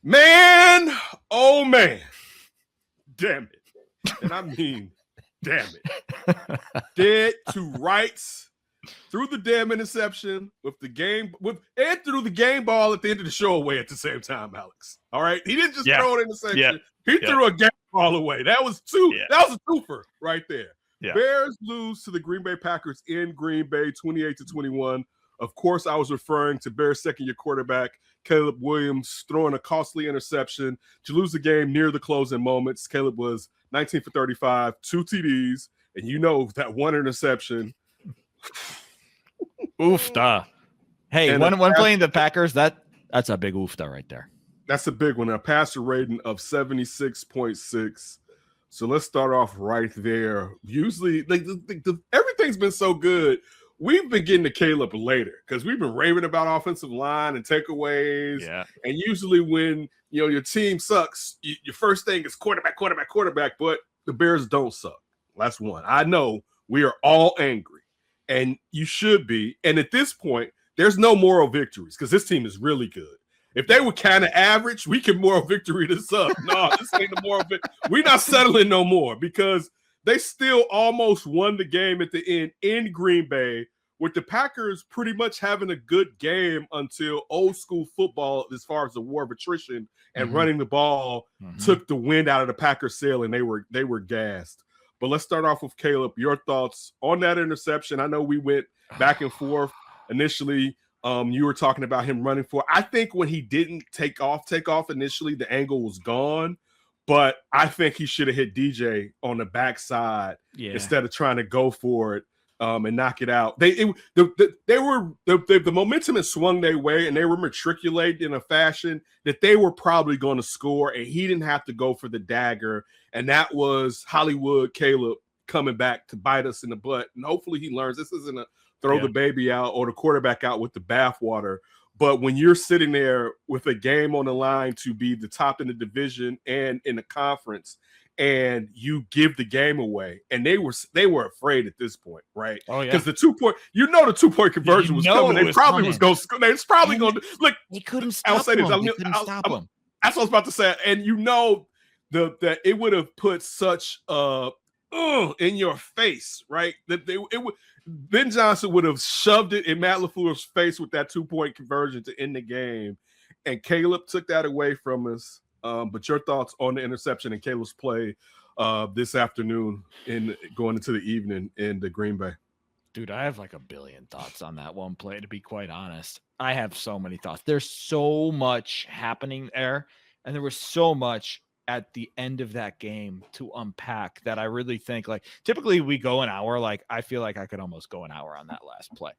Man, oh man. Damn it. And I mean, damn it. Dead to rights. Threw the damn interception with the game and threw the game ball at the end of the show away at the same time, Alex. All right. He didn't just throw an interception. He threw a game ball away. That was that was a twofer right there. Yeah. Bears lose to the Green Bay Packers in Green Bay 28-21. Of course, I was referring to Bears second-year quarterback Caleb Williams throwing a costly interception to lose the game near the closing moments. Caleb was 19 for 35, 2 TDs, and you know that one interception. Oofda. Hey, when playing the Packers, that's a big oofda right there. That's a big one. A passer rating of 76.6. So let's start off right there. Usually, everything's been so good. We've been getting to Caleb later because we've been raving about offensive line and takeaways. Yeah. And usually when your team sucks, your first thing is quarterback. But the Bears don't suck. That's one. I know we are all angry. And you should be. And at this point, there's no moral victories because this team is really good. If they were kind of average, we can moral victory this up. No, this ain't the moral victory. We're not settling no more because they still almost won the game at the end in Green Bay with the Packers pretty much having a good game until old school football, as far as the war of attrition and running the ball, took the wind out of the Packers' sail and they were gassed. But let's start off with Caleb. Your thoughts on that interception. I know we went back and forth initially. You were talking about him running for. I think when he didn't take off initially, the angle was gone. But I think he should have hit DJ on the backside instead of trying to go for it and knock it out. The momentum had swung their way, and they were matriculated in a fashion that they were probably going to score, and he didn't have to go for the dagger. And that was Hollywood Caleb coming back to bite us in the butt. And hopefully he learns this isn't a throw the baby out or the quarterback out with the bathwater. But when you're sitting there with a game on the line to be the top in the division and in the conference, and you give the game away, and they were afraid at this point, right? Oh yeah, because the 2-point, the 2-point conversion was coming. They probably was going. They was probably going to look. He couldn't stop him. Stop him. That's what I was about to say. And that it would have put such in your face, right? That Ben Johnson would have shoved it in Matt LaFleur's face with that 2-point conversion to end the game. And Caleb took that away from us. But your thoughts on the interception and Caleb's play this afternoon going into the evening in the Green Bay? Dude, I have like a billion thoughts on that one play, to be quite honest. I have so many thoughts. There's so much happening there, and there was so much at the end of that game to unpack that I really think, like, typically we go an hour. Like, I feel like I could almost go an hour on that last play.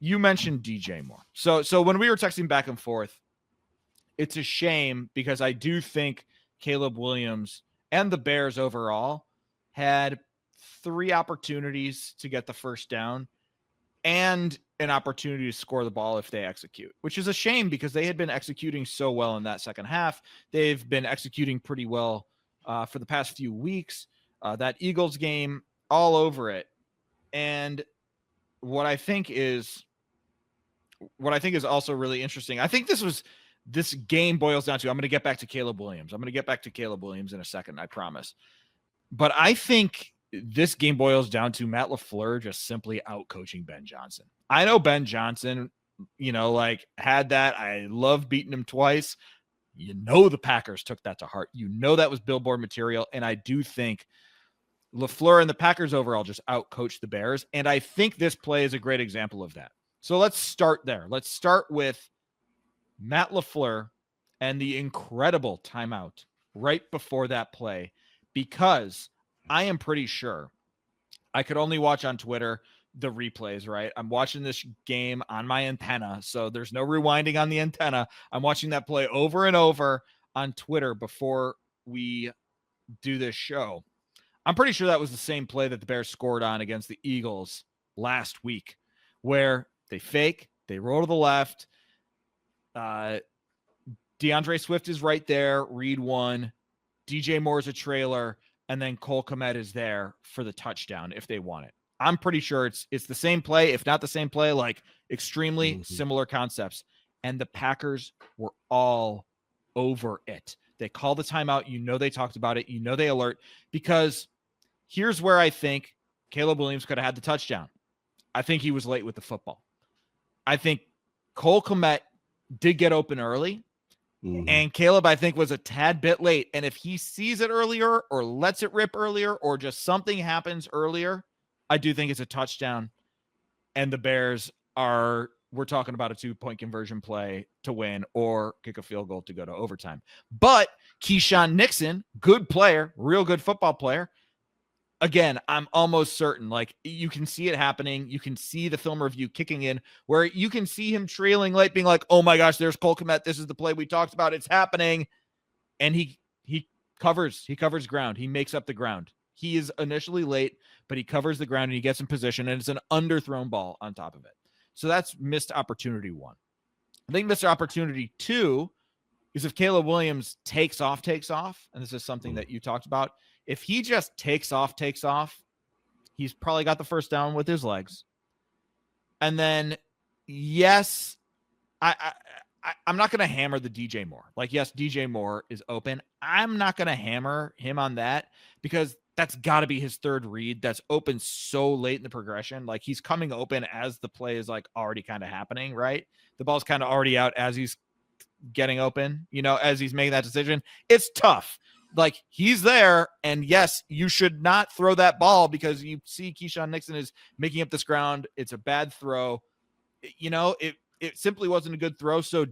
You mentioned DJ Moore. So when we were texting back and forth, it's a shame because I do think Caleb Williams and the Bears overall had 3 opportunities to get the first down and an opportunity to score the ball if they execute, which is a shame because they had been executing so well in that second half. They've been executing pretty well for the past few weeks. That Eagles game, all over it. And what I think is also really interesting, I think this game boils down to, I'm going to get back to Caleb Williams. I'm going to get back to Caleb Williams in a second, I promise. But I think this game boils down to Matt LaFleur just simply out-coaching Ben Johnson. I know Ben Johnson, had that. I love beating him twice. The Packers took that to heart. That was billboard material. And I do think LaFleur and the Packers overall just out-coached the Bears. And I think this play is a great example of that. So let's start there. Let's start with Matt LaFleur and the incredible timeout right before that play, because I am pretty sure I could only watch on Twitter the replays, right? I'm watching this game on my antenna, so there's no rewinding on the antenna. I'm watching that play over and over on Twitter before we do this show. I'm pretty sure that was the same play that the Bears scored on against the Eagles last week, where they fake, they roll to the left. DeAndre Swift is right there. Reed one. DJ Moore's a trailer. And then Cole Kmet is there for the touchdown if they want it. I'm pretty sure it's the same play, if not the same play, like extremely similar concepts. and the Packers were all over it. They call the timeout. They talked about it. They alert, because here's where I think Caleb Williams could have had the touchdown. I think he was late with the football. I think Cole Kmet did get open early, and Caleb, I think, was a tad bit late. And if he sees it earlier or lets it rip earlier or just something happens earlier, I do think it's a touchdown. And the Bears we're talking about a 2-point conversion play to win or kick a field goal to go to overtime. But Keyshawn Nixon, good player, real good football player. Again, I'm almost certain, like, you can see it happening. You can see the film review kicking in where you can see him trailing late, being like, oh my gosh, there's Cole Kmet. This is the play we talked about. It's happening. And he covers ground. He makes up the ground. He is initially late, but he covers the ground and he gets in position, and it's an underthrown ball on top of it. So that's missed opportunity 1. I think missed opportunity 2 is if Caleb Williams takes off, and this is something that you talked about. If he just takes off, he's probably got the first down with his legs. And then, yes, I'm not going to hammer the DJ Moore. Like, yes, DJ Moore is open. I'm not going to hammer him on that, because that's got to be his third read. That's open so late in the progression. Like, he's coming open as the play is like already kind of happening, right? The ball's kind of already out as he's getting open, as he's making that decision. It's tough. Like, he's there, and yes, you should not throw that ball because you see Keyshawn Nixon is making up this ground. It's a bad throw. It simply wasn't a good throw. So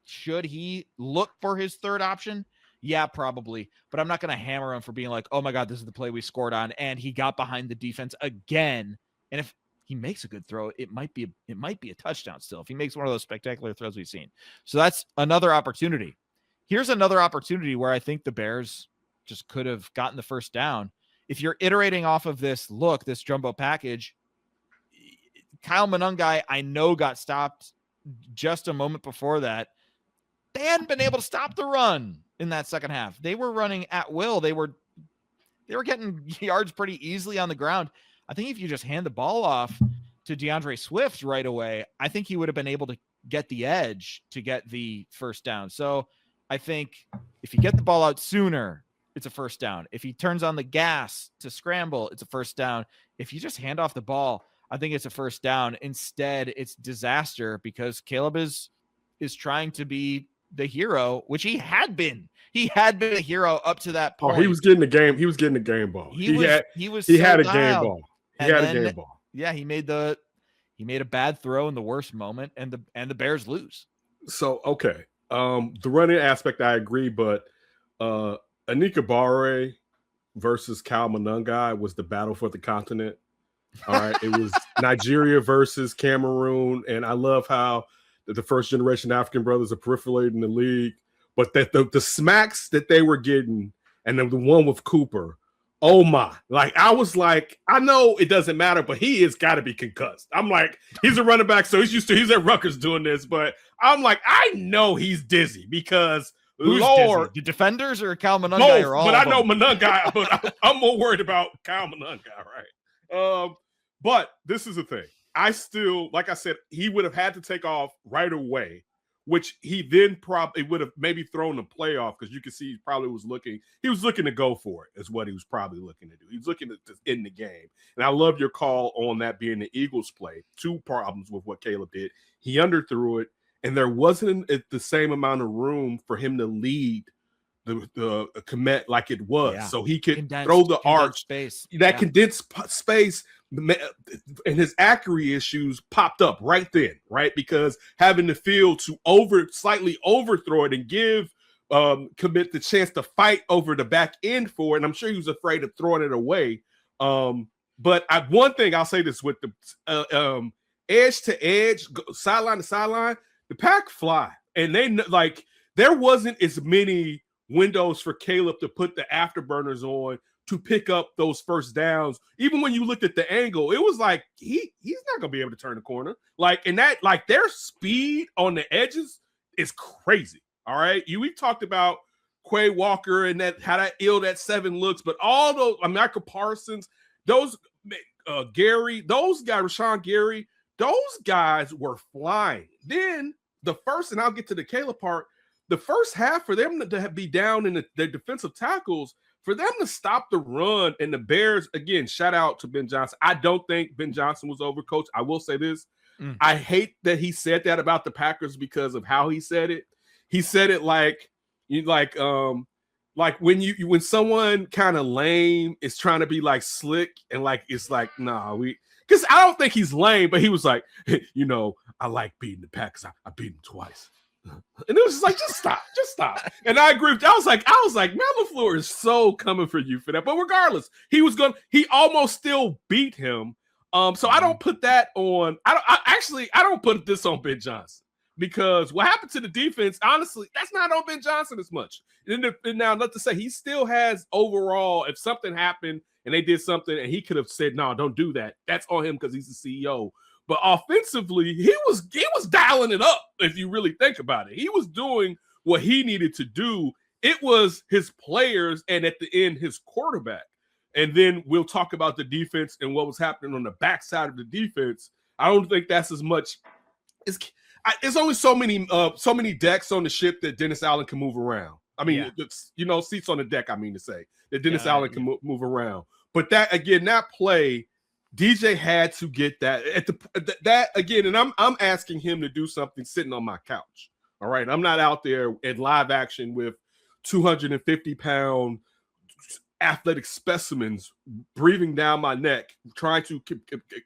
should he look for his third option? Yeah, probably. But I'm not going to hammer him for being like, oh my God, this is the play we scored on, and he got behind the defense again. And if he makes a good throw, it might be a touchdown still, if he makes one of those spectacular throws we've seen. So that's another opportunity. Here's another opportunity where I think the Bears just could have gotten the first down. If you're iterating off of this jumbo package, Kyle Monangai, I know, got stopped just a moment before that. They hadn't been able to stop the run in that second half. They were running at will. They were getting yards pretty easily on the ground. I think if you just hand the ball off to DeAndre Swift right away, I think he would have been able to get the edge to get the first down. So I think if you get the ball out sooner, it's a first down. If he turns on the gas to scramble, it's a first down. If you just hand off the ball, I think it's a first down. Instead, it's disaster because Caleb is trying to be the hero, which he had been. He had been a hero up to that point. Oh, he was getting the game. He was getting the game ball. He had a game ball. Yeah, he made a bad throw in the worst moment, and the Bears lose. So okay, the running aspect I agree, but Anika Barre versus Kyle Monangai was the battle for the continent. All right, it was Nigeria versus Cameroon, and I love how the first generation African brothers are proliferating the league, but that the smacks that they were getting, and then the one with Cooper, oh my! Like, I was like, I know it doesn't matter, but he has got to be concussed. I'm like, he's a running back, so he's at Rutgers doing this, but I'm like, I know he's dizzy because Lord, dizzy? The defenders or Kyle Monangai or all? But I know Monangai, but I'm more worried about Kyle Monangai, right? But this is the thing. I still, like I said, he would have had to take off right away, which he then probably would have maybe thrown the playoff, because you can see he probably was looking to go for it, is what he was probably looking to do. He was looking to end the game. And I love your call on that being the Eagles play. 2 problems with what Caleb did. He underthrew it, and there wasn't the same amount of room for him to lead the commit like it was. Yeah. So he could throw the arch space. That condensed space, and his accuracy issues popped up right then, right? Because having the field to slightly overthrow it and give commit the chance to fight over the back end for it. And I'm sure he was afraid of throwing it away. But one thing I'll say this with the edge to edge, sideline to sideline, the pack fly. And there wasn't as many windows for Caleb to put the afterburners on to pick up those first downs. Even when you looked at the angle, it was like he's not gonna be able to turn the corner. Their speed on the edges is crazy. All right, we talked about Quay Walker and how that 7 looks, but all those Michael Parsons, those Gary, those guys, Rashawn Gary, those guys were flying. Then the first, and I'll get to the Caleb part, the first half for them to be down in their defensive tackles, for them to stop the run, and the Bears, again, shout out to Ben Johnson. I don't think Ben Johnson was overcoached. I will say this. I hate that he said that about the Packers because of how he said it. He said it like when someone kind of lame is trying to be like slick and like it's like, nah, because I don't think he's lame, but he was like, you know, I like beating the Packers. I beat them twice. And it was just like, just stop. And I agree with you. I was like, Matt LaFleur is so coming for you for that. But regardless, he almost still beat him. So I don't put that on. I don't put this on Ben Johnson, because what happened to the defense, honestly, that's not on Ben Johnson as much. And now, not to say he still has overall, if something happened and they did something and he could have said, no, don't do that, that's on him because he's the CEO. But offensively, he was dialing it up, if you really think about it. He was doing what he needed to do. It was his players and at the end, his quarterback. And then we'll talk about the defense and what was happening on the backside of the defense. I don't think that's as much. It's only so many decks on the ship that Dennis Allen can move around. I mean, seats on the deck, I mean to say, that Dennis Allen can move around. But that play, DJ had to get that that again, and I'm asking him to do something sitting on my couch. All right, I'm not out there in live action with 250-pound athletic specimens breathing down my neck, trying to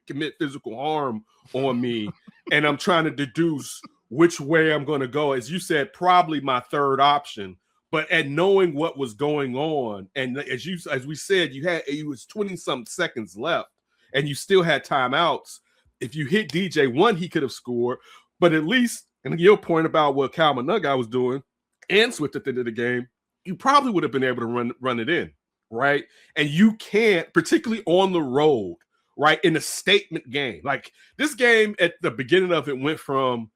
commit physical harm on me, and I'm trying to deduce which way I'm going to go. As you said, probably my third option. But at knowing what was going on, and as we said, it was 20-something seconds left, and you still had timeouts. If you hit DJ, one, he could have scored, but at least, and your point about what Cal Managa was doing and Swift at the end of the game, you probably would have been able to run it in, right? And you can't, particularly on the road, right, in a statement game. Like this game at the beginning of it went from,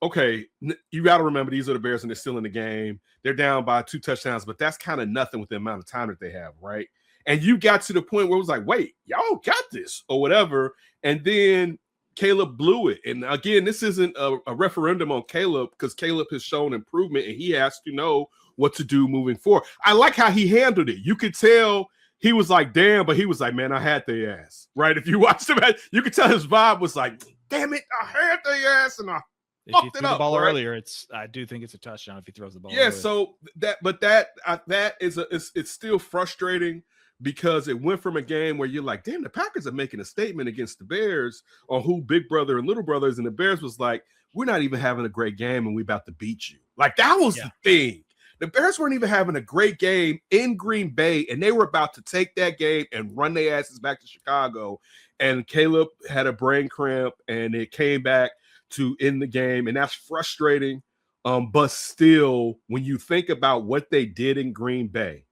okay, you got to remember these are the Bears and they're still in the game. They're down by 2 touchdowns, but that's kind of nothing with the amount of time that they have, right? And you got to the point where it was like, wait, y'all got this or whatever. And then Caleb blew it. And again, this isn't a referendum on Caleb, because Caleb has shown improvement and he has to know what to do moving forward. I like how he handled it. You could tell he was like, damn, but he was like, man, I had their ass, right? If you watched him, you could tell his vibe was like, damn it, I had their ass and I if he threw the ball earlier, I do think it's a touchdown if he throws the ball. Yeah, earlier. So that is it's still frustrating, because it went from a game where you're like, damn, the Packers are making a statement against the Bears on who big brother and little brother is, and the Bears was like, we're not even having a great game and we're about to beat you. Like that was the thing. The Bears weren't even having a great game in Green Bay, and they were about to take that game and run their asses back to Chicago. And Caleb had a brain cramp, and it came back to end the game, and that's frustrating. But still, when you think about what they did in Green Bay,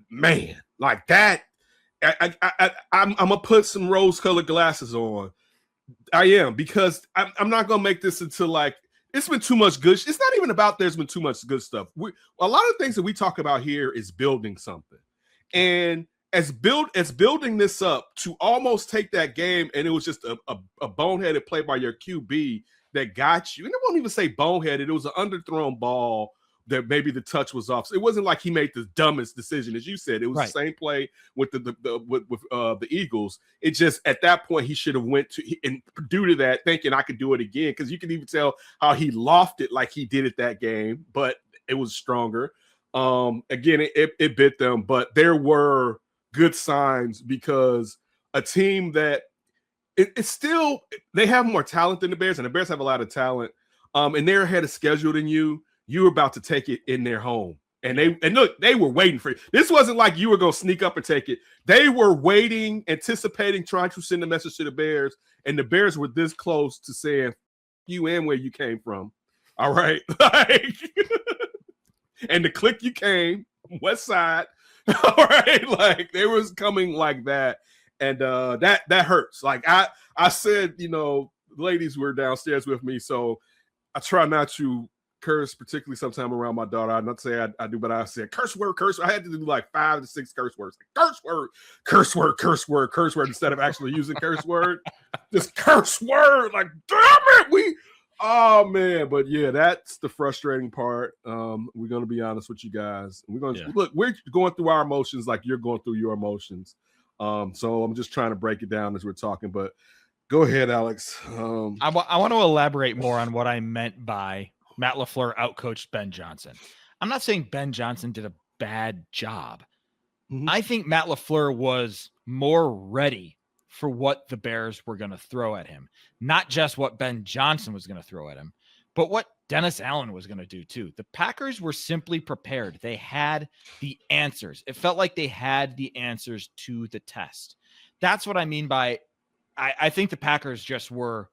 man, like that, I'm gonna put some rose-colored glasses on. I am, because I'm not gonna make this into like, it's been too much good. It's not even about there's been too much good stuff. A lot of things that we talk about here is building something, and as building this up to almost take that game, and it was just a boneheaded play by your QB that got you. And I won't even say boneheaded. It was an underthrown ball that maybe the touch was off. So it wasn't like he made the dumbest decision, as you said. It was the same play with the Eagles. It just, at that point, he should have went to, and due to that, thinking I could do it again, because you can even tell how he lofted like he did it that game, but it was stronger. Again, it bit them, but there were good signs, because a team that it's still, they have more talent than the Bears, and the Bears have a lot of talent, and they're ahead of schedule than you. You were about to take it in their home, and look, they were waiting for it. This wasn't like you were going to sneak up and take it. They were waiting, anticipating, trying to send a message to the Bears, and the Bears were this close to saying you and where you came from. All right, like, and the click you came, West Side. All right, like they was coming like that, and that hurts. Like I said, ladies were downstairs with me, so I try not to curse, particularly sometime around my daughter. I'm not saying I do, but I said curse word. I had to do like 5 to 6 curse words. Curse word instead of actually using curse word. Just curse word. Like, damn it, Oh man, but yeah, that's the frustrating part. We're gonna be honest with you guys. We're gonna look. We're going through our emotions like you're going through your emotions. So I'm just trying to break it down as we're talking. But go ahead, Alex. I want to elaborate more on what I meant by Matt LaFleur outcoached Ben Johnson. I'm not saying Ben Johnson did a bad job. Mhm. I think Matt LaFleur was more ready for what the Bears were going to throw at him. Not just what Ben Johnson was going to throw at him, but what Dennis Allen was going to do too. The Packers were simply prepared. They had the answers. It felt like they had the answers to the test. That's what I mean by I think the Packers just were,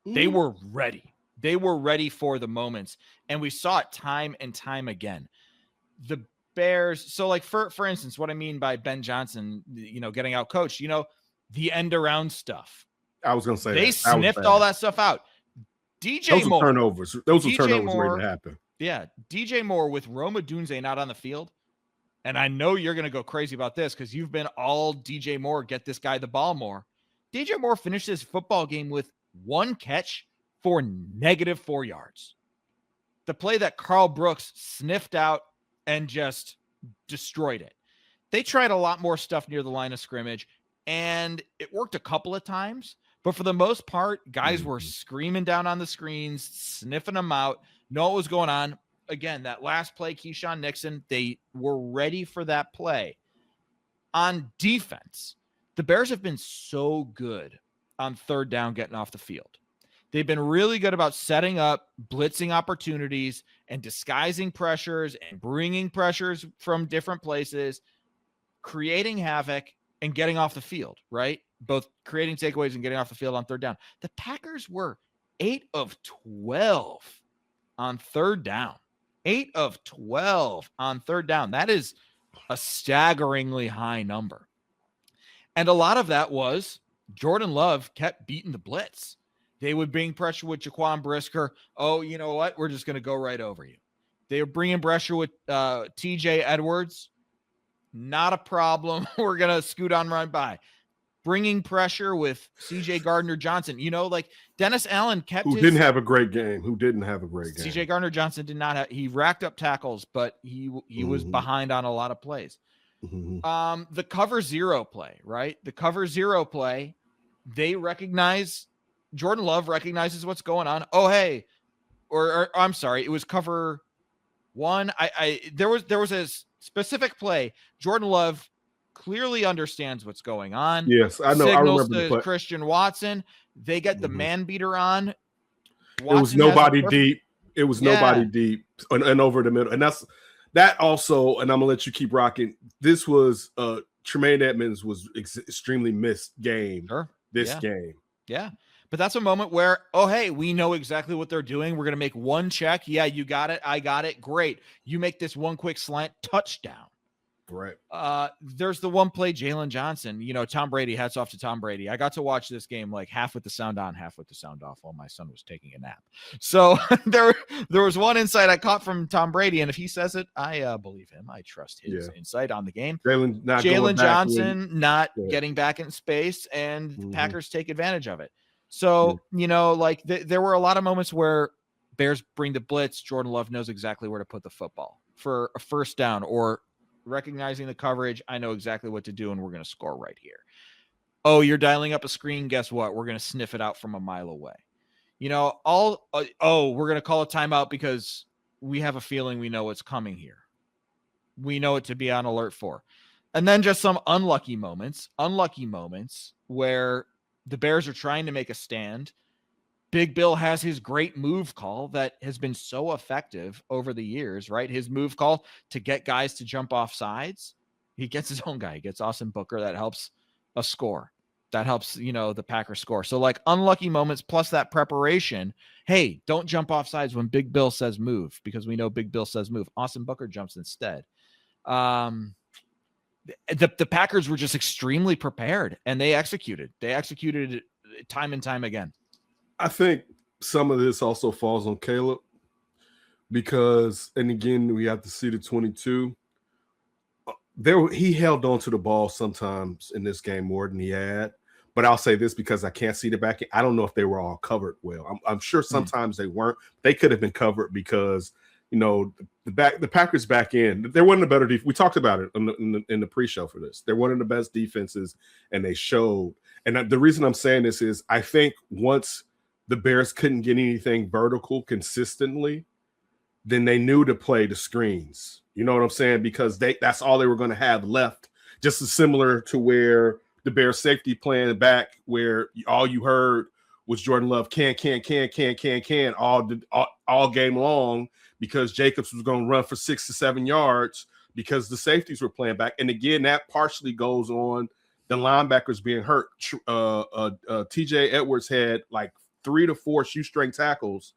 they were ready. They were ready for the moments. And we saw it time and time again. The Bears. So like, for instance, what I mean by Ben Johnson, getting out coached, the end around stuff. I was going to say they sniffed all that stuff out. Those were turnovers. Those were turnovers waiting to happen. Yeah. DJ Moore with Roma Dunze not on the field. And I know you're going to go crazy about this because you've been all DJ Moore, get this guy the ball more. DJ Moore finished his football game with 1 catch for -4 yards. The play that Carl Brooks sniffed out and just destroyed it. They tried a lot more stuff near the line of scrimmage, and it worked a couple of times. But for the most part, guys were screaming down on the screens, sniffing them out, know what was going on. Again, that last play, Keyshawn Nixon, they were ready for that play. On defense, the Bears have been so good on third down getting off the field. They've been really good about setting up blitzing opportunities and disguising pressures and bringing pressures from different places, creating havoc and getting off the field, right? Both creating takeaways and getting off the field on third down. The Packers were 8 of 12 on third down. 8 of 12 on third down. That is a staggeringly high number. And a lot of that was Jordan Love kept beating the blitz. They would bring pressure with Jaquan Brisker. Oh, you know what? We're just going to go right over you. They were bringing pressure with TJ Edwards. Not a problem. We're going to scoot on right by. Bringing pressure with CJ Gardner-Johnson. Like Dennis Allen kept didn't have a great game. CJ Gardner-Johnson did not have, he racked up tackles, but he was behind on a lot of plays. The cover zero play, right? The cover zero play, they recognize, Jordan Love recognizes what's going on. Oh, hey, or I'm sorry, it was cover one. There was a specific play. Jordan Love clearly understands what's going on. Yes, I know. Signals I remember to Christian Watson. They get the man beater on. Watson, it was nobody deep. It was nobody deep and over the middle. And that also, and I'm gonna let you keep rocking. This was Tremaine Edmonds was extremely missed game. Game. Yeah. But that's a moment where, oh, hey, we know exactly what they're doing. We're going to make one check. Yeah, you got it. I got it. Great. You make this one quick slant, touchdown. Right. There's the one play, Jalen Johnson. Tom Brady, hats off to Tom Brady. I got to watch this game like half with the sound on, half with the sound off while my son was taking a nap. So there was one insight I caught from Tom Brady, and if he says it, I believe him. I trust his insight on the game. Jalen Johnson not getting back in space, and the Packers take advantage of it. So, there were a lot of moments where Bears bring the blitz. Jordan Love knows exactly where to put the football for a first down, or recognizing the coverage. I know exactly what to do, and we're going to score right here. Oh, you're dialing up a screen. Guess what? We're going to sniff it out from a mile away. We're going to call a timeout because we have a feeling we know what's coming here. We know what to be on alert for. And then just some unlucky moments where the Bears are trying to make a stand. Big Bill has his great move call that has been so effective over the years, right? His move call to get guys to jump off sides. He gets his own guy. He gets Austin Booker. That helps a score. That helps, the Packers score. So like unlucky moments plus that preparation. Hey, don't jump off sides when Big Bill says move, because we know Big Bill says move. Austin Booker jumps instead. The Packers were just extremely prepared, and they executed. They executed time and time again. I think some of this also falls on Caleb because, and again, we have to see the 22. He held on to the ball sometimes in this game more than he had, But I'll say this because I can't see the back end. I don't know if they were all covered well. I'm sure sometimes they weren't. They could have been covered because the Packers back end, they're one of the better we talked about it in the pre-show for this. They're one of the best defenses, and they showed. And the reason I'm saying this is I think once the Bears couldn't get anything vertical consistently, then they knew to play the screens. You know what I'm saying? Because that's all they were going to have left. Just as similar to where the Bears safety playing back, where all you heard was Jordan Love can all game long, because Jacobs was going to run for 6 to 7 yards because the safeties were playing back. And again, that partially goes on the linebackers being hurt. TJ Edwards had like 3 to 4 shoestring tackles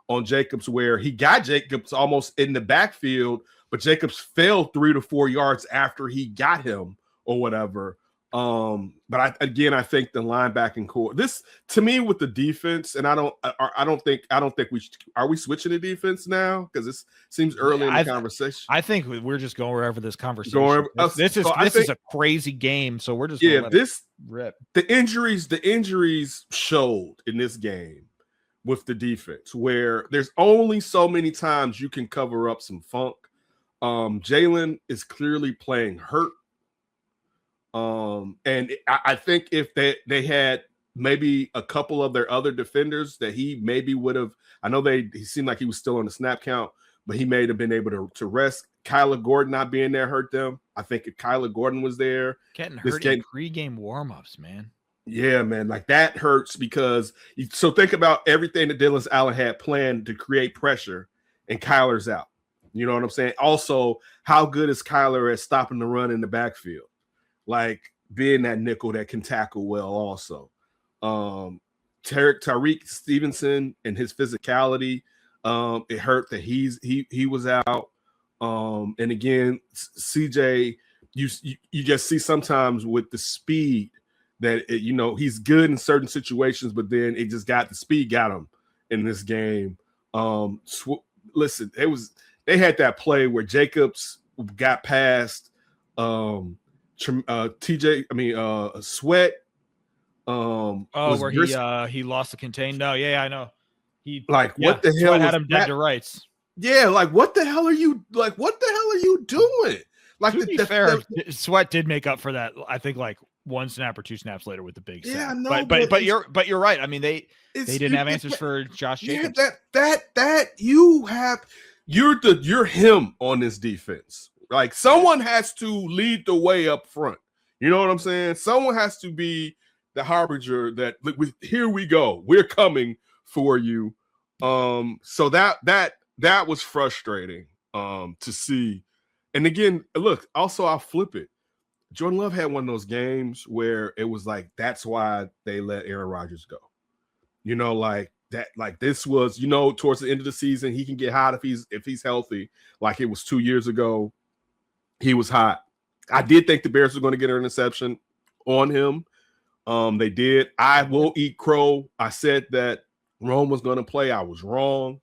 on Jacobs, where he got Jacobs almost in the backfield, but Jacobs fell 3 to 4 yards after he got him or whatever. But I think the linebacking core, this to me with the defense, and I don't think are we switching to defense now? Because this seems early in the conversation. I think we're just going wherever this conversation. This is a crazy game, so we're just rip. The injuries showed in this game with the defense, where there's only so many times you can cover up some funk. Jalen is clearly playing hurt. And I think if they had maybe a couple of their other defenders that he maybe would have, I know he seemed like he was still on the snap count, but he may have been able to rest. Kyler Gordon not being there hurt them. I think if Kyler Gordon was there, getting hurt in pregame warmups, man. Yeah, man, like that hurts because so think about everything that Dylan Allen had planned to create pressure, and Kyler's out. You know what I'm saying? Also, how good is Kyler at stopping the run in the backfield? Like being that nickel that can tackle well also. Tariq Stevenson and his physicality, it hurt that he was out. And again, CJ, you just see sometimes with the speed that he's good in certain situations, but then it just the speed got him in this game. Listen, they had that play where Jacobs got past Sweat. Where he lost the contain. No, yeah, I know. What the hell had him dead to rights. Yeah, like what the hell are you doing? Like to be fair, Sweat did make up for that. I think like 1 snap or 2 snaps later with the big sack. Yeah, no, but you're right. I mean, they didn't have answers for Josh Jacobs. You're him on this defense. Like someone has to lead the way up front. You know what I'm saying? Someone has to be the harbinger that here we go. We're coming for you. So that was frustrating to see. And again, look, also I'll flip it. Jordan Love had one of those games where it was like that's why they let Aaron Rodgers go. This was, towards the end of the season, he can get hot if he's healthy, like it was 2 years ago. He was hot. I did think the Bears were going to get an interception on him. They did. I will eat crow. I said that Rome was going to play. I was wrong.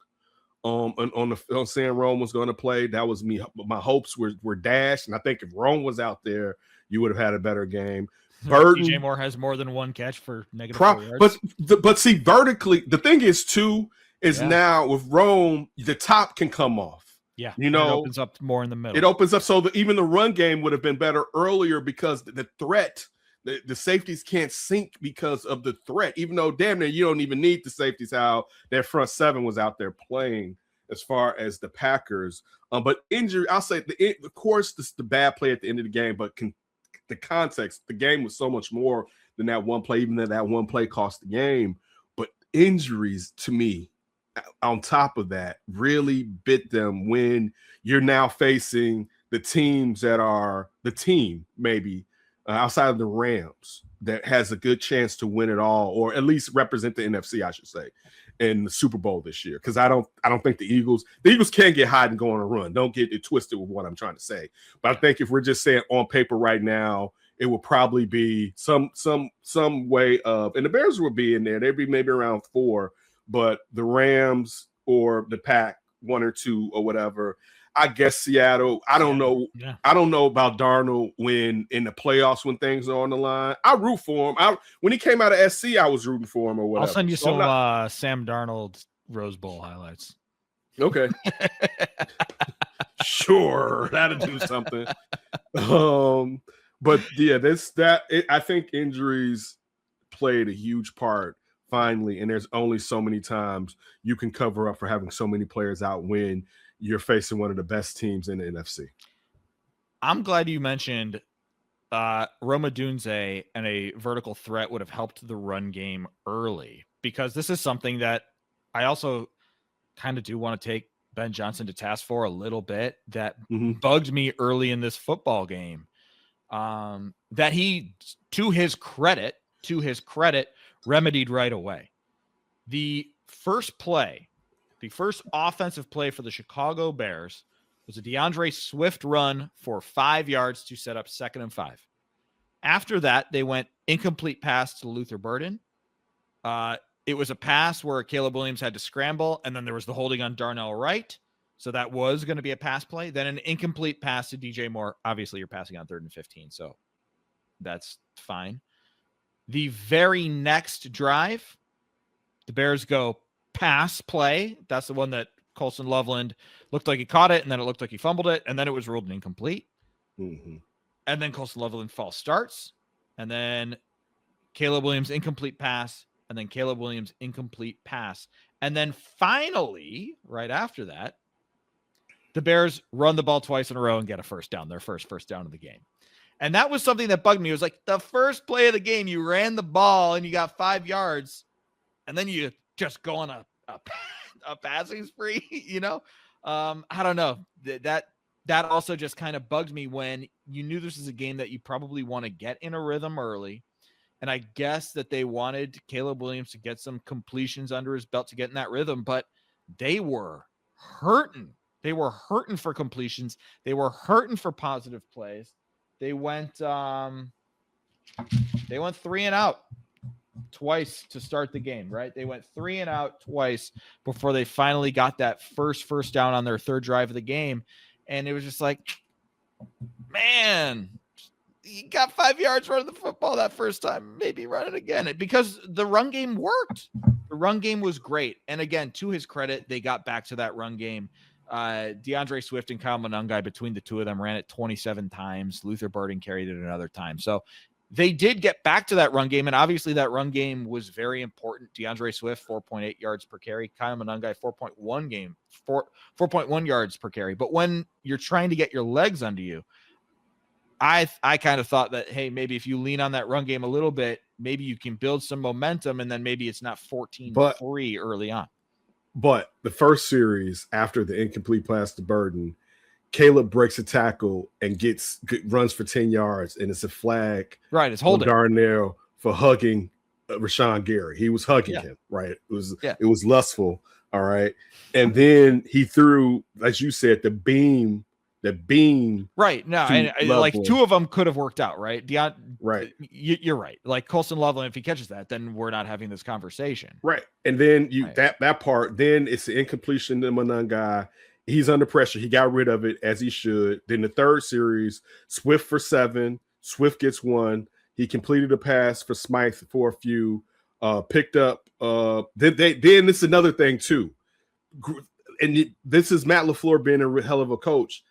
On saying Rome was going to play. That was me. My hopes were dashed. And I think if Rome was out there, you would have had a better game. Burton, DJ Moore has more than 1 catch for negative 4 yards. But see, vertically, the thing is too is now with Rome, the top can come off. Yeah, it opens up more in the middle. It opens up so that even the run game would have been better earlier because the threat, the safeties can't sink because of the threat. Even though damn near you don't even need the safeties, how their front 7 was out there playing as far as the Packers. But injury, I'll say of course this is the bad play at the end of the game, but the context, the game was so much more than that one play, even though that one play cost the game. But injuries to me, on top of that, really bit them when you're now facing the teams that are the team maybe outside of the Rams that has a good chance to win it all, or at least represent the NFC, I should say, in the Super Bowl this year. Because I don't think the Eagles can get hot and go on a run. Don't get it twisted with what I'm trying to say. But I think if we're just saying on paper right now, it will probably be some way of, and the Bears will be in there. They'd be maybe around 4. But the Rams or the Pack 1 or 2 or whatever, I guess Seattle. I don't know. Yeah. I don't know about Darnold when in the playoffs when things are on the line. I root for him. When he came out of SC, I was rooting for him or whatever. I'll send you So some Sam Darnold Rose Bowl highlights. Okay. Sure, that'll do something. But yeah, I think injuries played a huge part finally, and there's only so many times you can cover up for having so many players out when you're facing one of the best teams in the NFC. I'm glad you mentioned Roma Dunze and a vertical threat would have helped the run game early, because this is something that I also kind of do want to take Ben Johnson to task for a little bit. That bugged me early in this football game. That he, to his credit, remedied right away. The first offensive play for the Chicago Bears was a DeAndre Swift run for 5 yards to set up 2nd and 5. After that, they went incomplete pass to Luther Burden. It was a pass where Caleb Williams had to scramble, and then there was the holding on Darnell Wright. So that was going to be a pass play. Then an incomplete pass to DJ Moore. Obviously, you're passing on 3rd and 15, so that's fine. The very next drive, the Bears go pass play. That's the one that Colson Loveland looked like he caught it, and then it looked like he fumbled it, and then it was ruled incomplete. And then Colson Loveland false starts, and then Caleb Williams incomplete pass, and then Caleb Williams incomplete pass. And then finally, right after that, the Bears run the ball twice in a row and get a first down, their first down of the game. And that was something that bugged me. It was like the first play of the game, you ran the ball and you got 5 yards, and then you just go on a passing spree, you know? I don't know. That also just kind of bugged me when you knew this is a game that you probably want to get in a rhythm early. And I guess that they wanted Caleb Williams to get some completions under his belt to get in that rhythm, but they were hurting. They were hurting for completions. They were hurting for positive plays. They went 3 and out twice to start the game, right? They went 3 and out twice before they finally got that first down on their 3rd drive of the game. And it was just like, man, you got 5 yards running the football that first time. Maybe run it again, because the run game worked. The run game was great. And again, to his credit, they got back to that run game. DeAndre Swift and Kyle Monangai, between the two of them, ran it 27 times. Luther Burden carried it another time. So they did get back to that run game, and obviously that run game was very important. DeAndre Swift, 4.8 yards per carry. Kyle Monangai, 4.1 yards per carry. But when you're trying to get your legs under you, I kind of thought that, hey, maybe if you lean on that run game a little bit, maybe you can build some momentum, and then maybe it's not 14-3 early on. But the first series, after the incomplete pass to Burden, Caleb breaks a tackle and runs for 10 yards, and it's a flag. Right, it's holding Darnell for hugging Rashawn Gary. He was hugging him, right? It was lustful, all right. And then he threw, as you said, the beam. Right. No, and like 2 of them could have worked out, right? Right. You're right. Like Colson Loveland, if he catches that, then we're not having this conversation. Right. And then that part, then it's the incompletion to Monangai. He's under pressure. He got rid of it as he should. Then the 3rd series, Swift for 7. Swift gets 1. He completed a pass for Smythe for a few. Picked up. Then this is another thing too. And this is Matt LaFleur being a hell of a coach.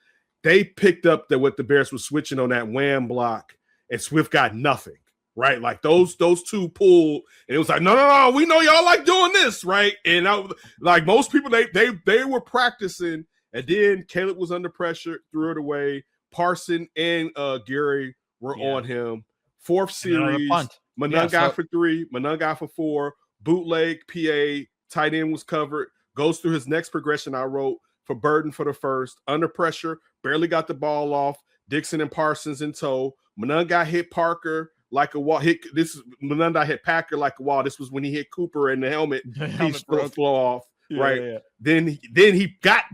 They picked up what the Bears were switching on that wham block, and Swift got nothing, right? Like those 2 pulled, and it was like, no, we know y'all like doing this, right? And like most people, they were practicing, and then Caleb was under pressure, threw it away. Parson and Gary were on him. 4th series, Monangai for 3, Monangai for 4, bootleg PA, tight end was covered, goes through his next progression I wrote for Burden for the first, under pressure, barely got the ball off, Dixon and Parsons in tow. Monangai hit Parker like a wall. Monangai hit Packer like a wall. This was when he hit Cooper and the helmet piece flow off. Right. Yeah. Then he got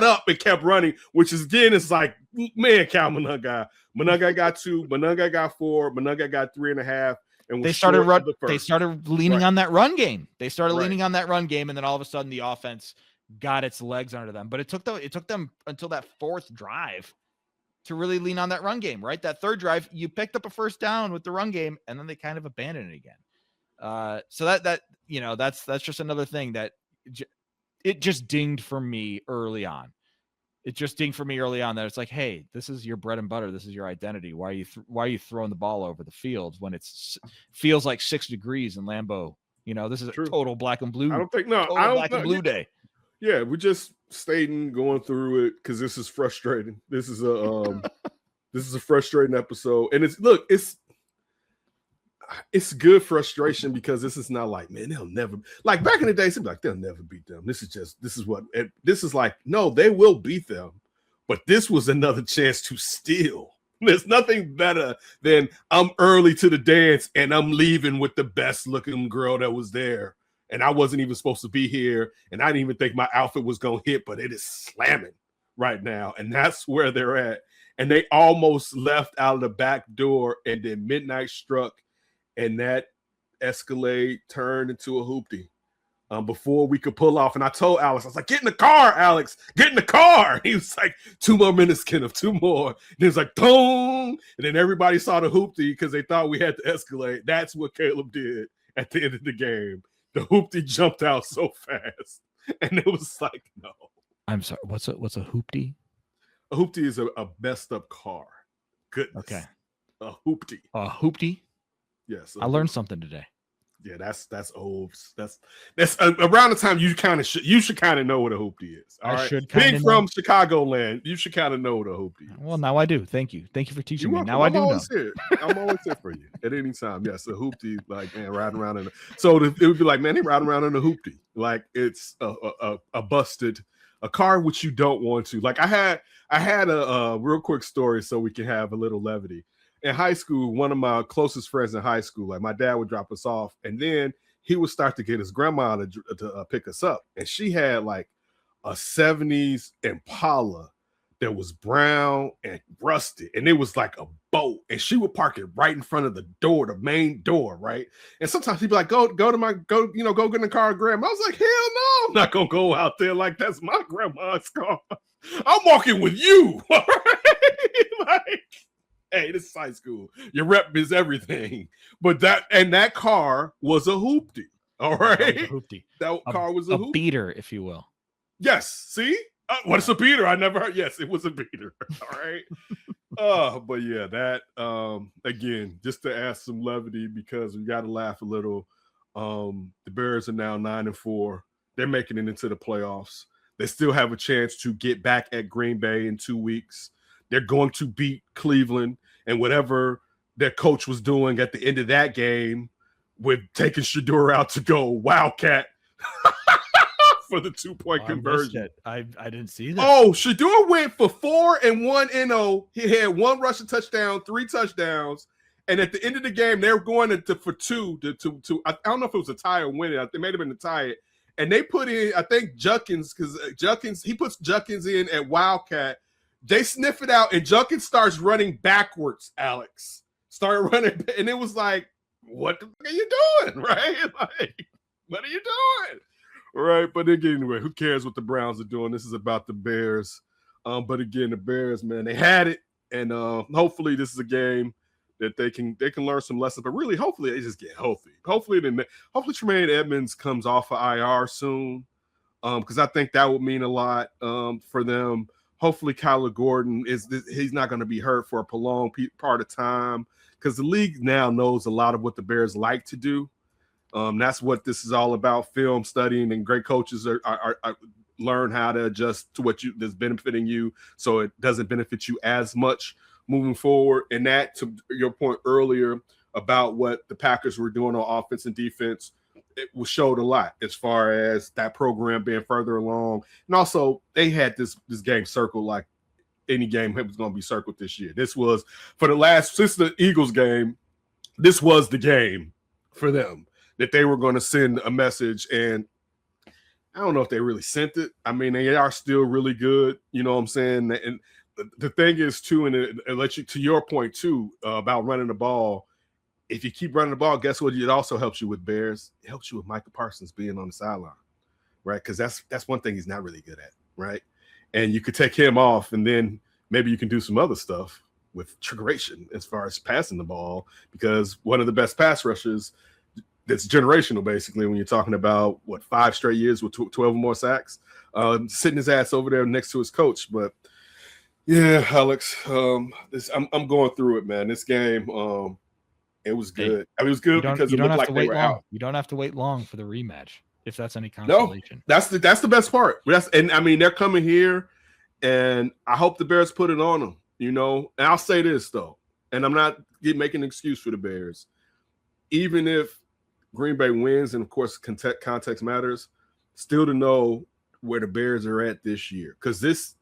up and kept running, which is again, it's like, man, Cal Monangai. Monangai got 2, Monangai got 4, Monangai got 3.5. And they started leaning on that run game. And then all of a sudden the offense got its legs under them. But it took them until that fourth drive to really lean on that run game, right? That third drive, you picked up a first down with the run game, and then they kind of abandoned it again. So that's just another thing that it just dinged for me early on. It just dinged for me early on that it's like, hey, this is your bread and butter. This is your identity. Why are you throwing the ball over the field when feels like 6 degrees in Lambeau? This is a total black and blue. I don't think black and blue day. Yeah, we're just stating, going through it because this is frustrating. This is a frustrating episode, and it's good frustration because this is not like, man, they'll never, like back in the day, it's like they'll never beat them. This is like, no, they will beat them, but this was another chance to steal. There's nothing better than I'm early to the dance and I'm leaving with the best looking girl that was there. And I wasn't even supposed to be here. And I didn't even think my outfit was going to hit, but it is slamming right now. And that's where they're at. And they almost left out of the back door, and then midnight struck. And that Escalade turned into a hoopty before we could pull off. And I told Alex, I was like, get in the car, Alex, get in the car. He was like, 2 more minutes, Kenneth, 2 more. And he was like, boom. And then everybody saw the hoopty because they thought we had to Escalade. That's what Caleb did at the end of the game. The hoopty jumped out so fast. And it was like, no. I'm sorry. What's a hoopty? A hoopty is a messed up car. Goodness. Okay. A hoopty. A hoopty? Yes. I learned something today. Yeah, that's Oves. That's around the time you should kind of know what a hoopty is. All right? Being from Chicagoland, you should kind of know what a hoopty is. Well, now I do. Thank you for teaching me. Now I do know. I'm always here for you at any time. Yes, a hoopty, like, man, riding around it would be like, man, they riding around in a hoopty, like it's a busted a car which you don't want to. Like I had a real quick story so we can have a little levity. In high school, one of my closest friends in high school, like my dad would drop us off, and then he would start to get his grandma to pick us up. And she had like a 70s Impala that was brown and rusted, and it was like a boat. And she would park it right in front of the door, the main door, right? And sometimes he'd be like, go get in the car, grandma. I was like, hell no, I'm not gonna go out there like that's my grandma's car. I'm walking with you. All right? Like, hey, this is high school. Your rep is everything. But that car was a hoopty. All right. That car was a hoopty. Beater, if you will. Yes. See? What's a beater? I never heard. Yes, it was a beater. All right. But yeah, that again, just to add some levity because we got to laugh a little. The Bears are now 9-4. They're making it into the playoffs. They still have a chance to get back at Green Bay in 2 weeks. They're going to beat Cleveland, and whatever their coach was doing at the end of that game with taking Shapiro out to go Wildcat for the 2-point conversion. I didn't see that. Oh, Shapiro went for 4 and 1 NO. He had 1 rushing touchdown, 3 touchdowns, and at the end of the game, they were going for 2 to I don't know if it was a tie or win it. It may have been a tie. And they put in, I think, Junkins, because he puts Junkins in at Wildcat. They sniff it out, and Junkins starts running backwards, Alex. Started running, and it was like, what the fuck are you doing, right? Like, what are you doing? Right, but again, anyway, who cares what the Browns are doing? This is about the Bears. But again, the Bears, man, they had it, and hopefully this is a game that they can learn some lessons. But really, hopefully they just get healthy. Hopefully Tremaine Edmonds comes off of IR soon, because I think that would mean a lot for them. Hopefully Kyler Gordon he's not going to be hurt for a prolonged part of time, because the league now knows a lot of what the Bears like to do. That's what this is all about: film studying, and great coaches are learn how to adjust to what that's benefiting you, so it doesn't benefit you as much moving forward. And that, to your point earlier about what the Packers were doing on offense and defense, it showed a lot as far as that program being further along. And also they had this game circled like any game was going to be circled this year. This was since the Eagles game, this was the game for them that they were going to send a message. And I don't know if they really sent it. I mean, they are still really good. You know what I'm saying? And the thing is too, and it lets you, to your point too, about running the ball. If you keep running the ball, guess what? It also helps you with Bears. It helps you with Micah Parsons being on the sideline, right? Because that's one thing he's not really good at, right? And you could take him off, and then maybe you can do some other stuff with trickeration as far as passing the ball, because one of the best pass rushers that's generational, basically, when you're talking about, 5 straight years with 12 or more sacks, sitting his ass over there next to his coach. But yeah, Alex, I'm going through it, man. This game, it was good. I mean, it was good because it looked like they were out. You don't have to wait long for the rematch, if that's any No, consolation. that's the best part. And I mean, they're coming here, and I hope the Bears put it on them. And I'll say this though, and I'm not making an excuse for the Bears. Even if Green Bay wins, and of course context matters, still to know where the Bears are at this year, because this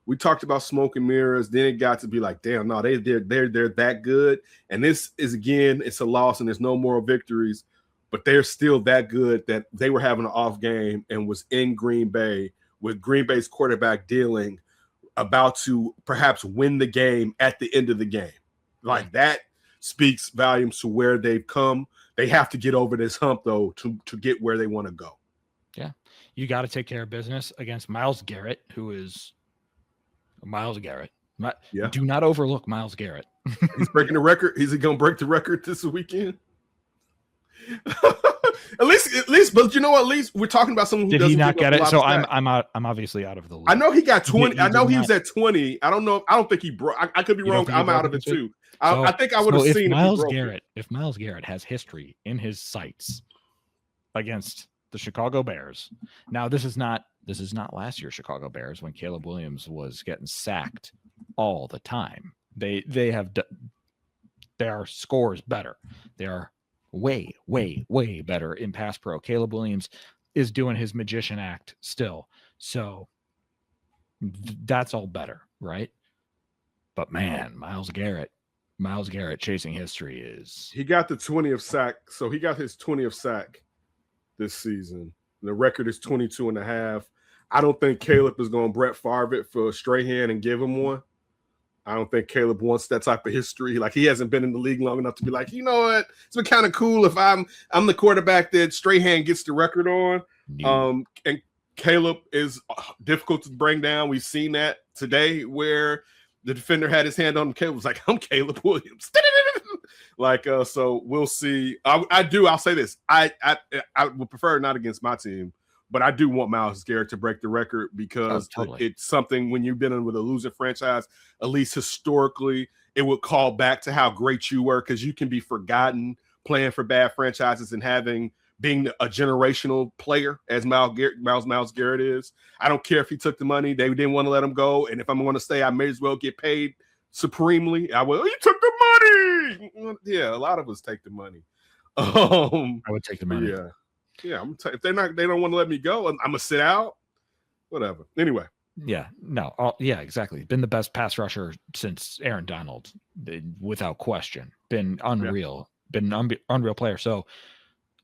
we talked about smoke and mirrors. Then it got to be like, damn, no, they're that good, and this is, again, it's a loss, and there's no moral victories, but they're still that good that they were having an off game and was in Green Bay with Green Bay's quarterback dealing, about to perhaps win the game at the end of the game. Like, that speaks volumes to where they've come. They have to get over this hump, though, to get where they want to go. Yeah. You got to take care of business against Myles Garrett, who is Myles Garrett. Do not overlook Myles Garrett. He's breaking the record. Is he going to break the record this weekend? At least, but you know what? At least we're talking about someone who did he not get it? So I'm out. I'm obviously out of the league. I know he got 20. I know he was at 20. I don't know. I don't think he broke. I could be wrong. I'm out of it too. I think I would have seen if Myles Garrett has history in his sights against the Chicago Bears. Now, this is not last year's Chicago Bears when Caleb Williams was getting sacked all the time. They have their scores better. They are way, way, way better in pass pro. Caleb Williams is doing his magician act still. So that's all better, right? But man, Myles Garrett chasing history is... He got the 20th sack. So he got his 20th sack this season. The record is 22 and a half. I don't think Caleb is going to Brett Favre it for Strahan and give him one. I don't think Caleb wants that type of history. Like, he hasn't been in the league long enough to be like, you know what? It's been kind of cool if I'm the quarterback that Strahan gets the record on. And Caleb is difficult to bring down. We've seen that today where the defender had his hand on him. Caleb was like, I'm Caleb Williams. So we'll see. I'll say this. I would prefer not against my team, but I do want Myles Garrett to break the record, because it's something when you've been in with a losing franchise, at least historically, it would call back to how great you were, because you can be forgotten playing for bad franchises and being a generational player as Myles Garrett is. I don't care if he took the money. They didn't want to let him go. And if I'm going to stay, I may as well get paid supremely. I will. He took the money. Yeah, a lot of us take the money. I would take the money. Yeah. Yeah, if they don't want to let me go, I'm gonna sit out. Whatever. Anyway. Yeah. No. Yeah. Exactly. Been the best pass rusher since Aaron Donald, without question. Been unreal. Yeah. Been an unreal player. So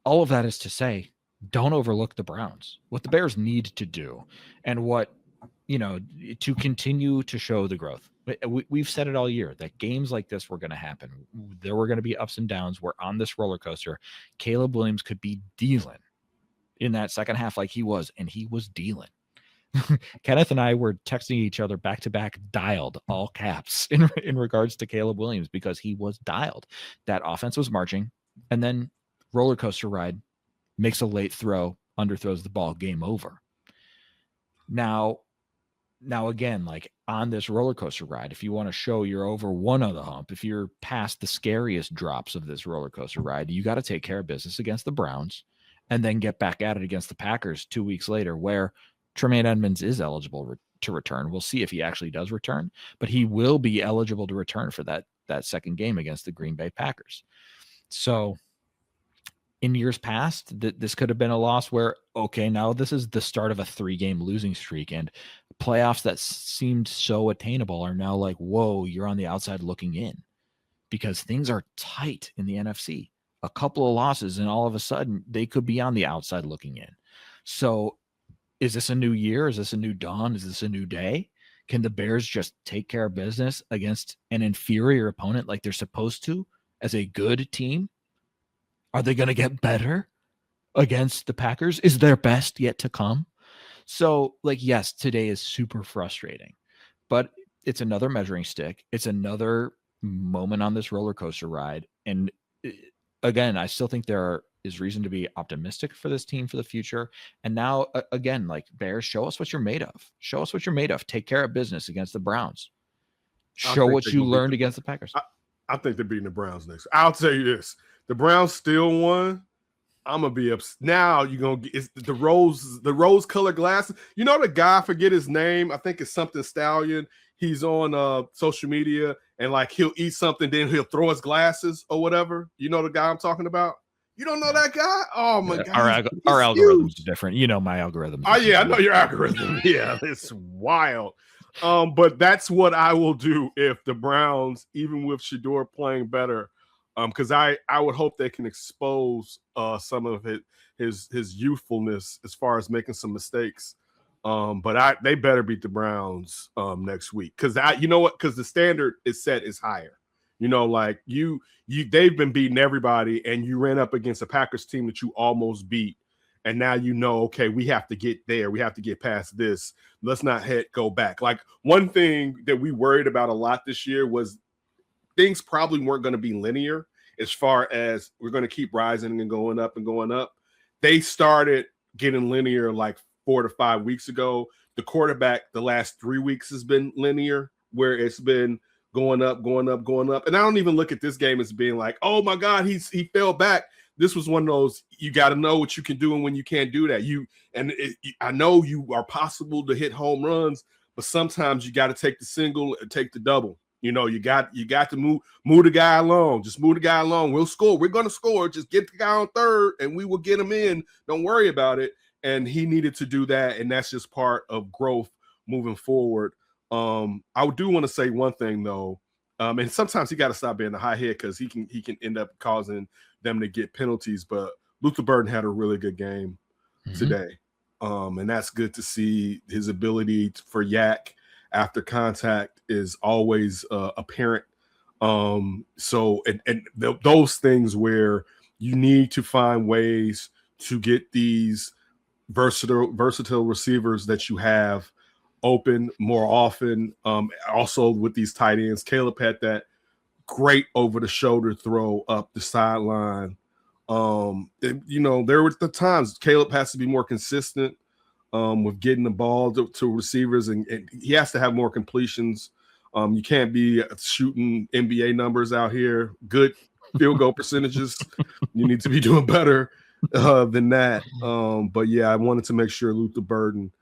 all of that is to say, don't overlook the Browns. What the Bears need to do, and what to continue to show the growth. We've said it all year that games like this were going to happen. There were going to be ups and downs. We're on this roller coaster. Caleb Williams could be dealing in that second half like he was, and he was dealing. Kenneth and I were texting each other back to back, dialed, all caps, in regards to Caleb Williams, because he was dialed. That offense was marching, and then roller coaster ride, makes a late throw, underthrows the ball, game over. Now again, like on this roller coaster ride, if you want to show you're over one of the hump, if you're past the scariest drops of this roller coaster ride, you got to take care of business against the Browns, and then get back at it against the Packers 2 weeks later, where Tremaine Edmonds is eligible to return. We'll see if he actually does return, but he will be eligible to return for that second game against the Green Bay Packers. So in years past, this could have been a loss where, okay, now this is the start of a 3-game losing streak, and playoffs that seemed so attainable are now like, whoa, you're on the outside looking in, because things are tight in the NFC. A couple of losses, and all of a sudden they could be on the outside looking in. So is this a new year? Is this a new dawn? Is this a new day? Can the Bears just take care of business against an inferior opponent like they're supposed to as a good team? Are they going to get better? against the Packers is their best yet to come. So, like, yes, today is super frustrating, but it's another measuring stick. It's another moment on this roller coaster ride. And again, I still think there is reason to be optimistic for this team for the future. And now, again, like, Bears, show us what you're made of. Show us what you're made of. Take care of business against the Browns. Show what you learned against the Packers. I think they're beating the Browns next. I'll tell you this: the Browns still won. I'm gonna be upset. Now you're gonna get the rose colored glasses. You know the guy, I forget his name. I think it's something Stallion. He's on social media and like he'll eat something, then he'll throw his glasses or whatever. You know the guy I'm talking about? You don't know that guy? Oh my god. Our algorithm's different. You know my algorithm. Oh yeah, I know your algorithm. Yeah, it's wild. But that's what I will do if the Browns, even with Shapiro playing better, because I would hope they can expose some of his youthfulness as far as making some mistakes. But they better beat the Browns next week, because you know what? Because the standard is higher. You know, like they've been beating everybody, and you ran up against a Packers team that you almost beat. And now you know, okay, we have to get there. We have to get past this. Let's not go back. Like, one thing that we worried about a lot this year was things probably weren't going to be linear as far as we're going to keep rising and going up and going up. They started getting linear like 4 to 5 weeks ago. The quarterback the last 3 weeks has been linear, where it's been going up, going up, going up. And I don't even look at this game as being like, oh my God, he fell back. This was one of those, you got to know what you can do and when you can't do that. I know you are possible to hit home runs, but sometimes you got to take the single and take the double. You know, you got to move the guy along. Just move the guy along. We'll score. We're going to score. Just get the guy on third and we will get him in. Don't worry about it. And he needed to do that. And that's just part of growth moving forward. I do want to say one thing though. And sometimes he got to stop being a high head, because he can end up causing them to get penalties. But Luther Burden had a really good game today. And that's good to see. His ability for yak after contact is always apparent. So those things where you need to find ways to get these versatile receivers that you have open more often. Also with these tight ends, Caleb had that great over the shoulder throw up the sideline. You know, there were the times Caleb has to be more consistent with getting the ball to receivers, and he has to have more completions. You can't be shooting NBA numbers out here, good field goal percentages. You need to be doing better than that. But yeah, I wanted to make sure Luther Burden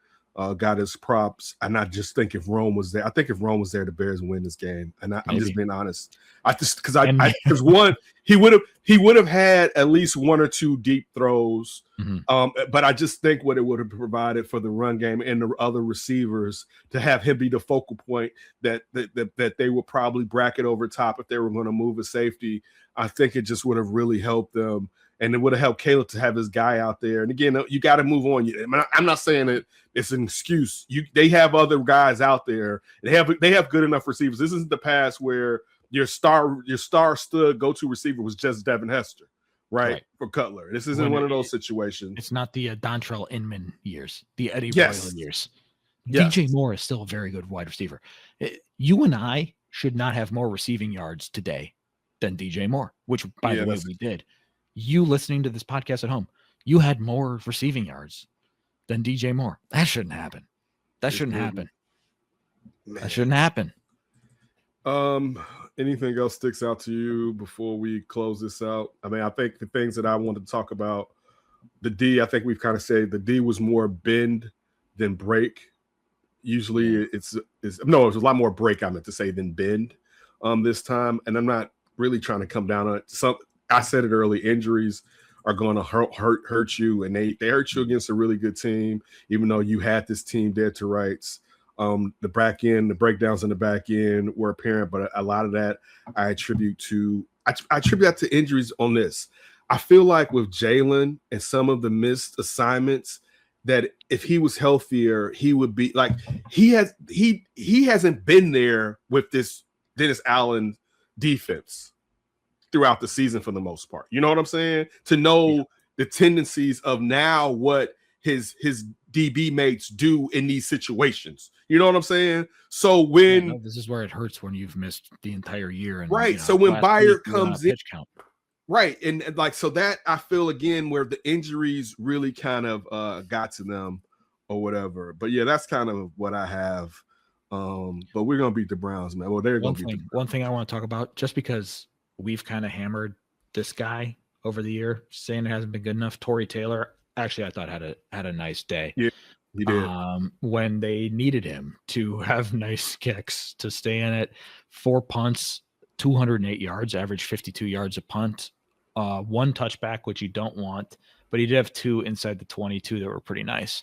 got his props. And I just think if Rome was there, the Bears win this game. And I'm just being honest. Because one, he would have had at least one or two deep throws. But I just think what it would have provided for the run game and the other receivers to have him be the focal point that they would probably bracket over top if they were going to move a safety. I think it just would have really helped them. And it would have helped Caleb to have his guy out there. And again, you got to move on. I'm not saying that it's an excuse. They have other guys out there. They have good enough receivers. This isn't the past where your star stud go-to receiver was just Devin Hester, right? For Cutler. This isn't one of those situations. It's not the Dontrell Inman years, the Eddie Boylan years. Yes. DJ Moore is still a very good wide receiver. You and I should not have more receiving yards today than DJ Moore, which, by the way, we did. You listening to this podcast at home, you had more receiving yards than DJ Moore. That shouldn't happen. That shouldn't happen. Anything else sticks out to you before we close this out? I mean, I think the things that I wanted to talk about, the D, I think we've kind of said the D was more bend than break. Usually it was a lot more break, I meant to say, than bend this time. And I'm not really trying to come down on it. I said it early, injuries are going to hurt you, and they hurt you against a really good team, even though you had this team dead to rights. The breakdowns in the back end were apparent, but a lot of that I attribute that to injuries on this. I feel like with Jalen and some of the missed assignments, that if he was healthier, he would be like he hasn't been there with this Dennis Allen defense throughout the season for the most part. You know what I'm saying? To know the tendencies of now what his DB mates do in these situations. You know what I'm saying? So when this is where it hurts when you've missed the entire year. And right. So when Byard comes in, pitch count. Right. And like, so that I feel again where the injuries really kind of got to them or whatever. But yeah, that's kind of what I have. But we're going to beat the Browns, man. Well, they're going to beat the Browns. One thing I want to talk about, just because we've kind of hammered this guy over the year, saying it hasn't been good enough. Tory Taylor, actually, I thought had a nice day. Yeah, he did. When they needed him to have nice kicks, to stay in it. 4 punts, 208 yards, average 52 yards a punt. 1 touchback, which you don't want, but he did have 2 inside the 22 that were pretty nice.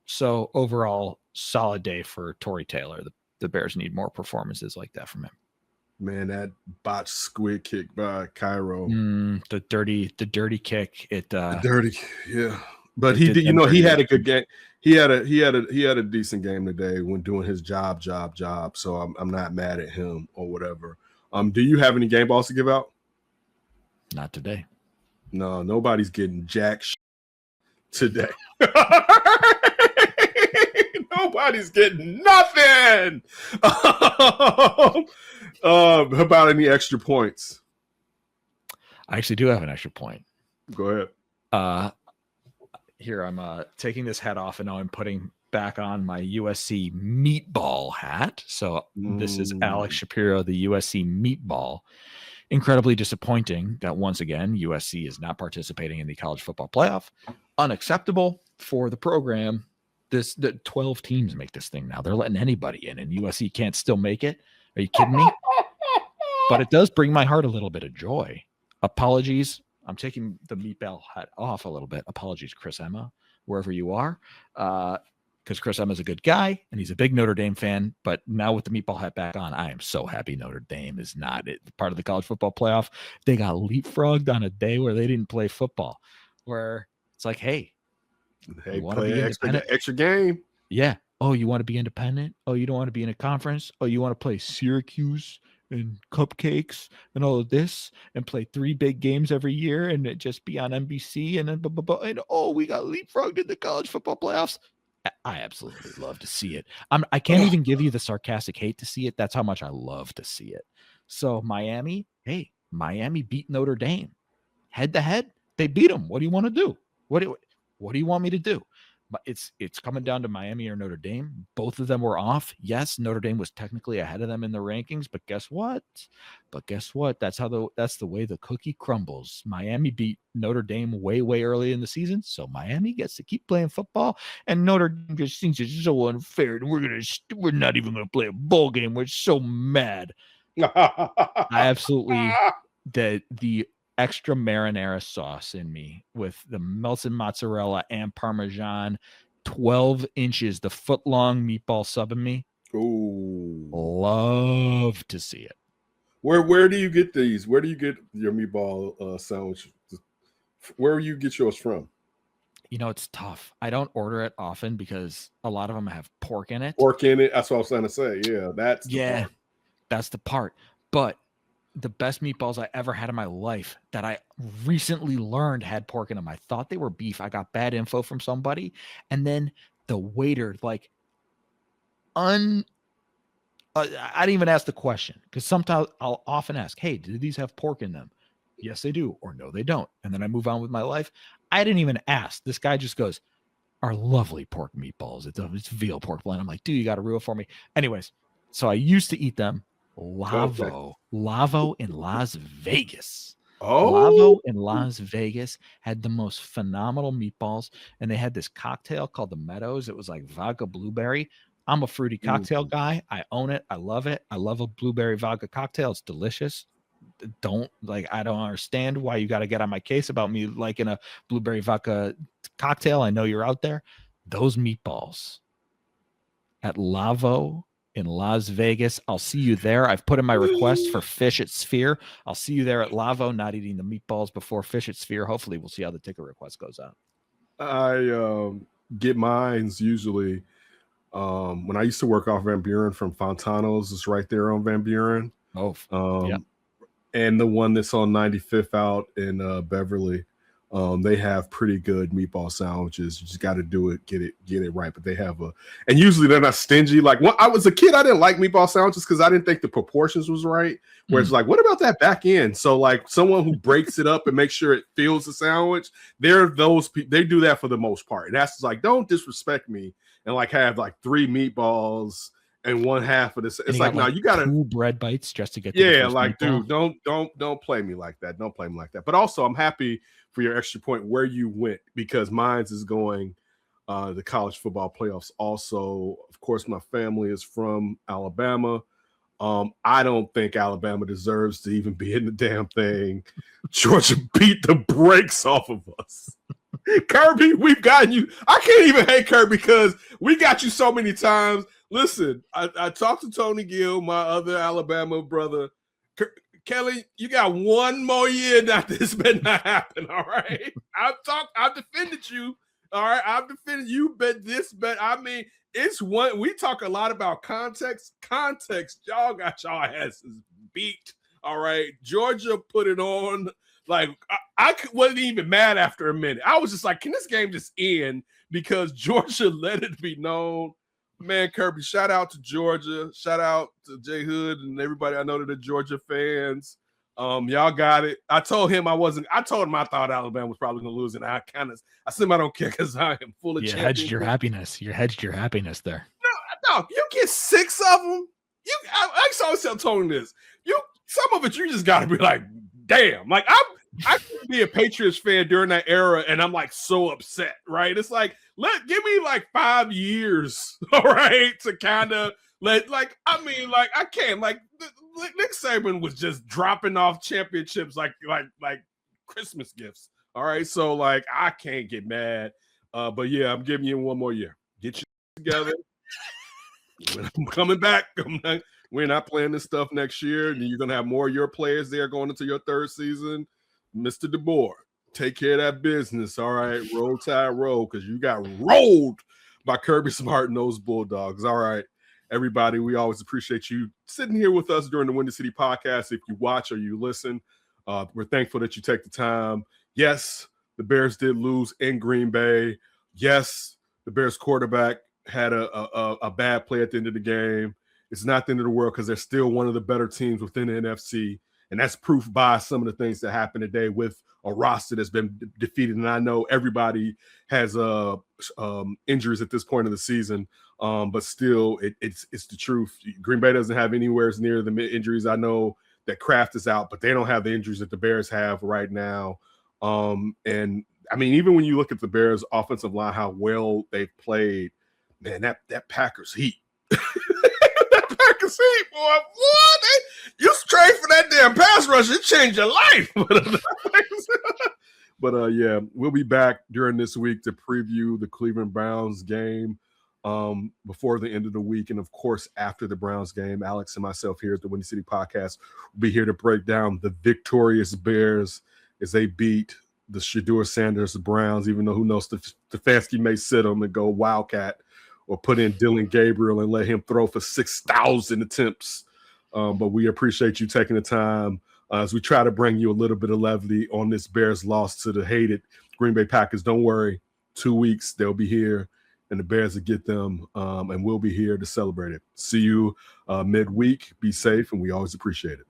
So overall, solid day for Tory Taylor. The Bears need more performances like that from him. Man, that botched squid kick by Cairo. The dirty kick. Dirty, yeah. But he did, he had a good game. He had a decent game today when doing his job. So I'm not mad at him or whatever. Do you have any game balls to give out? Not today. No, nobody's getting jack today. Nobody's getting nothing. How about any extra points? I actually do have an extra point. Go ahead. Here I'm taking this hat off, and now I'm putting back on my USC meatball hat. So this is Alex Shapiro, the USC meatball. Incredibly disappointing that once again USC is not participating in the college football playoff. Unacceptable for the program. The 12 teams make this thing now. They're letting anybody in, and USC can't still make it. Are you kidding me? But it does bring my heart a little bit of joy. Apologies. I'm taking the meatball hat off a little bit. Apologies, Chris Emma, wherever you are. Because Chris Emma's a good guy, and he's a big Notre Dame fan. But now with the meatball hat back on, I am so happy Notre Dame is not part of the college football playoff. They got leapfrogged on a day where they didn't play football, where it's like, hey, play extra game. Yeah. Oh, you want to be independent? Oh, you don't want to be in a conference? Oh, you want to play Syracuse and cupcakes and all of this and play 3 big games every year and it just be on NBC and then and oh, we got leapfrogged in the college football playoffs. I absolutely love to see it. I can't even give you the sarcastic hate to see it. That's how much I love to see it. So Miami beat Notre Dame head to head. They beat them. What do you want to do? What do you want me to do? But it's coming down to Miami or Notre Dame. Both of them were off. Yes, Notre Dame was technically ahead of them in the rankings, but guess what? That's the way the cookie crumbles. Miami beat Notre Dame way early in the season, so Miami gets to keep playing football, and Notre Dame just thinks it's so unfair, and we're not even gonna play a bowl game. We're so mad. I absolutely the extra marinara sauce in me with the melted mozzarella and Parmesan, 12 inches, the foot-long meatball sub in me. Ooh. Love to see it. Where do you get these? Where do you get your meatball sandwich? Where do you get yours from? It's tough. I don't order it often because a lot of them have pork in it. That's what I was trying to say. Yeah, that's the part. But the best meatballs I ever had in my life that I recently learned had pork in them. I thought they were beef. I got bad info from somebody. And then the waiter, I didn't even ask the question because sometimes I'll often ask, hey, do these have pork in them? Yes, they do. Or no, they don't. And then I move on with my life. I didn't even ask. This guy just goes, our lovely pork meatballs. It's veal pork blend. I'm like, dude, you got to reel for me. Anyways, so I used to eat them. Lavo in Las Vegas. Lavo in Las Vegas had the most phenomenal meatballs, and they had this cocktail called the Meadows. It was like vodka blueberry. I'm a fruity cocktail guy. I own it. I love it. I love a blueberry vodka cocktail. It's delicious. I don't understand why you got to get on my case about me liking a blueberry vodka cocktail. I know you're out there. Those meatballs at Lavo in Las Vegas. I'll see you there. I've put in my request for Fish at Sphere. I'll see you there at Lavo, not eating the meatballs before Fish at Sphere. Hopefully we'll see how the ticket request goes out. I get mines usually when I used to work off Van Buren from Fontano's. It's right there on Van Buren. Yeah. And the one that's on 95th out in Beverly. They have pretty good meatball sandwiches. You just got to do it, get it right. But they have and usually they're not stingy. Like when I was a kid, I didn't like meatball sandwiches because I didn't think the proportions was right. Where it's like, what about that back end? So like someone who breaks it up and makes sure it fills the sandwich, they're those people. They do that for the most part. And that's like, don't disrespect me and like have like 3 meatballs and one half of this. It's like, no, you got 2 bread bites just to get to yeah, the first like meatball. dude, don't play me like that. Don't play me like that. But also, I'm happy for your extra point where you went because mine's is going the college football playoffs. Also, of course, my family is from Alabama. I don't think Alabama deserves to even be in the damn thing. Georgia beat the brakes off of us. Kirby, we've gotten you. I can't even hate Kirby because we got you so many times. Listen, I talked to Tony Gill, my other Alabama brother. Kelly, you got 1 more year that this better not happen, all right? I've defended you, all right? I've defended you, but I mean, it's one. We talk a lot about context. Y'all got y'all asses beat, all right? Georgia put it on. Like, I wasn't even mad after a minute. I was just like, can this game just end? Because Georgia let it be known. Man, Kirby, shout out to Georgia. Shout out to Jay Hood and everybody I know that are Georgia fans. Y'all got it. I told him I told him I thought Alabama was probably going to lose, and I said I don't care because I am full of You hedged your happiness. You hedged your happiness there. No, you get 6 of them. I always tell Tony this. Some of it you just got to be like, damn. Like I could be a Patriots fan during that era, and I'm like so upset, right? It's like, give me like 5 years, all right, to kind of I can't. Like Nick Saban was just dropping off championships like Christmas gifts. All right, so like I can't get mad. But yeah, I'm giving you 1 more year. Get you together. I'm coming back. We're not playing this stuff next year, and you're gonna have more of your players there going into your 3rd season. Mr. DeBoer, take care of that business. All right, roll tide roll, because you got rolled by Kirby Smart and those Bulldogs. All right, everybody, we always appreciate you sitting here with us during the Windy City podcast. If you watch or you listen, we're thankful that you take the time. Yes, the Bears did lose in Green Bay. Yes, the Bears quarterback had a bad play at the end of the game. It's not the end of the world because they're still one of the better teams within the NFC. And that's proof by some of the things that happened today with a roster that's been defeated. And I know everybody has injuries at this point of the season, but still, it's the truth. Green Bay doesn't have anywhere near the injuries. I know that Kraft is out, but they don't have the injuries that the Bears have right now. And I mean, even when you look at the Bears' offensive line, how well they've played, man, that Packers heat. See, boy, what? You straight for that damn pass rush, it changed your life. But yeah, we'll be back during this week to preview the Cleveland Browns game before the end of the week. And of course, after the Browns game, Alex and myself here at the Windy City Podcast will be here to break down the victorious Bears as they beat the Shedeur Sanders Browns, even though who knows, Stefanski may sit them and go Wildcat or put in Dylan Gabriel and let him throw for 6,000 attempts. But we appreciate you taking the time as we try to bring you a little bit of levity on this Bears loss to the hated Green Bay Packers. Don't worry, 2 weeks, they'll be here, and the Bears will get them, and we'll be here to celebrate it. See you midweek. Be safe, and we always appreciate it.